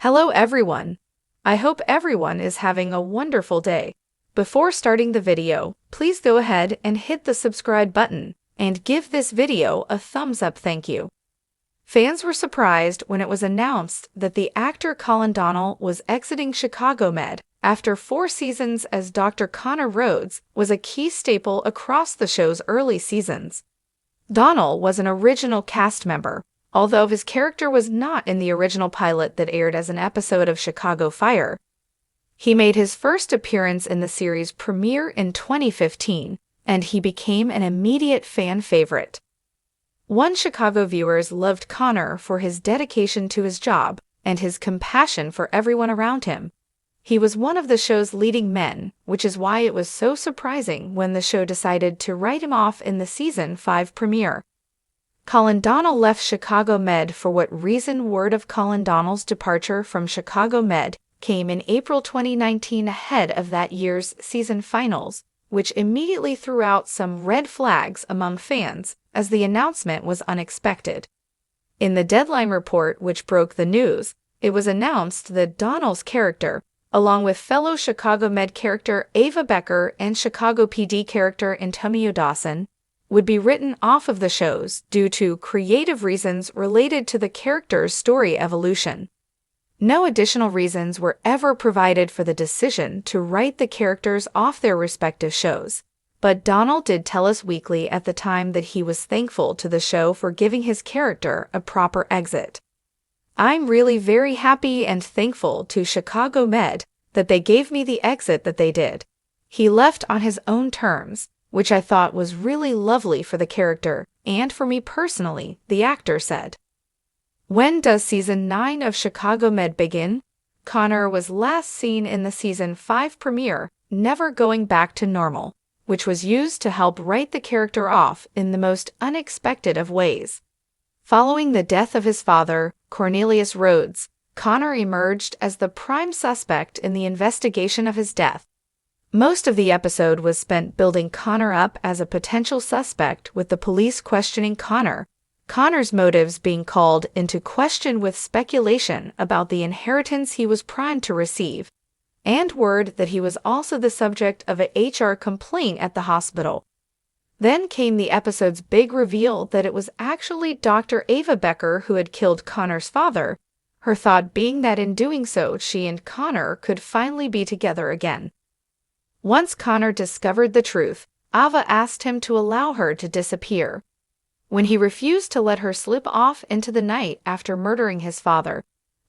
Hello everyone. I hope everyone is having a wonderful day. Before starting the video, please go ahead and hit the subscribe button and give this video a thumbs up. Thank you. Fans were surprised when it was announced that the actor Colin Donnell was exiting Chicago Med after 4 seasons, as Dr. Connor Rhodes was a key staple across the show's early seasons. Donnell was an original cast member, although his character was not in the original pilot that aired as an episode of Chicago Fire. He made his first appearance in the series premiere in 2015, and he became an immediate fan favorite. Chicago viewers loved Connor for his dedication to his job and his compassion for everyone around him. He was one of the show's leading men, which is why it was so surprising when the show decided to write him off in the season 5 premiere. Colin Donnell left Chicago Med for what reason? Word of Colin Donnell's departure from Chicago Med came in April 2019 ahead of that year's season finals, which immediately threw out some red flags among fans, as the announcement was unexpected. In the Deadline report which broke the news, it was announced that Donnell's character, along with fellow Chicago Med character Ava Becker and Chicago PD character Antonio Dawson, would be written off of the shows due to creative reasons related to the character's story evolution. No additional reasons were ever provided for the decision to write the characters off their respective shows, but Donnell did tell Us Weekly at the time that he was thankful to the show for giving his character a proper exit. "I'm really very happy and thankful to Chicago Med that they gave me the exit that they did. He left on his own terms, which I thought was really lovely for the character and for me personally," the actor said. When does season 9 of Chicago Med begin? Connor was last seen in the season 5 premiere, Never Going Back to Normal, which was used to help write the character off in the most unexpected of ways. Following the death of his father, Cornelius Rhodes, Connor emerged as the prime suspect in the investigation of his death. Most of the episode was spent building Connor up as a potential suspect, with the police questioning Connor's motives being called into question, with speculation about the inheritance he was primed to receive, and word that he was also the subject of a HR complaint at the hospital. Then came the episode's big reveal that it was actually Dr. Ava Becker who had killed Connor's father, her thought being that in doing so she and Connor could finally be together again. Once Connor discovered the truth, Ava asked him to allow her to disappear. When he refused to let her slip off into the night after murdering his father,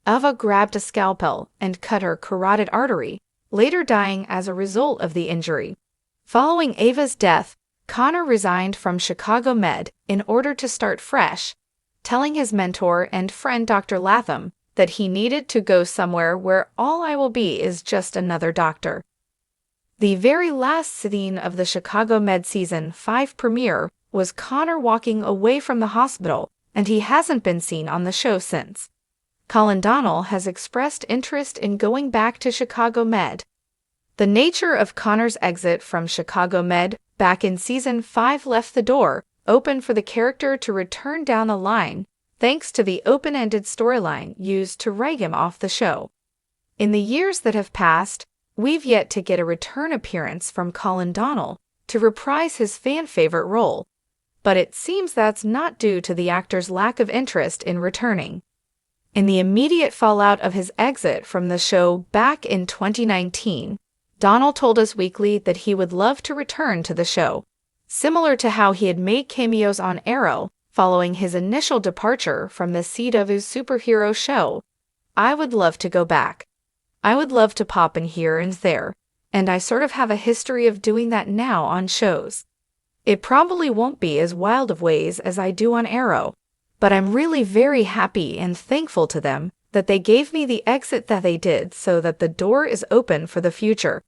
Ava grabbed a scalpel and cut her carotid artery, later dying as a result of the injury. Following Ava's death, Connor resigned from Chicago Med in order to start fresh, telling his mentor and friend Dr. Latham that he needed to go somewhere where all I will be is just another doctor. The very last scene of the Chicago Med season 5 premiere was Connor walking away from the hospital, and he hasn't been seen on the show since. Colin Donnell has expressed interest in going back to Chicago Med. The nature of Connor's exit from Chicago Med back in season 5 left the door open for the character to return down the line, thanks to the open-ended storyline used to write him off the show. In the years that have passed, we've yet to get a return appearance from Colin Donnell to reprise his fan-favorite role, but it seems that's not due to the actor's lack of interest in returning. In the immediate fallout of his exit from the show back in 2019, Donnell told Us Weekly that he would love to return to the show, similar to how he had made cameos on Arrow following his initial departure from the CW's superhero show. "I would love to go back. I would love to pop in here and there, and I sort of have a history of doing that now on shows. It probably won't be as wild of ways as I do on Arrow, but I'm really very happy and thankful to them that they gave me the exit that they did, so that the door is open for the future."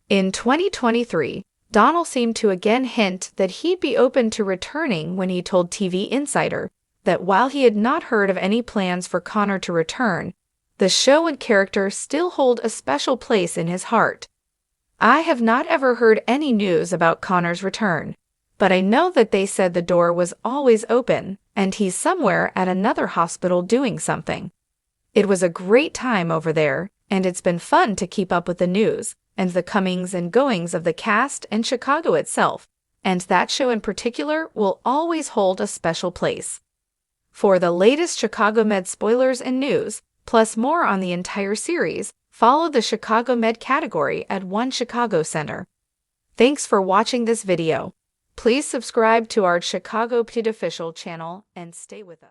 In 2023, Donnell seemed to again hint that he'd be open to returning when he told TV Insider that while he had not heard of any plans for Connor to return, the show and character still hold a special place in his heart. "I have not ever heard any news about Connor's return, but I know that they said the door was always open, and he's somewhere at another hospital doing something. It was a great time over there, and it's been fun to keep up with the news and the comings and goings of the cast and Chicago itself, and that show in particular will always hold a special place. For the latest Chicago Med spoilers and news, plus more on the entire series, follow the Chicago Med category at One Chicago Center. Thanks for watching this video. Please subscribe to our Chicago Ped Official channel and stay with us.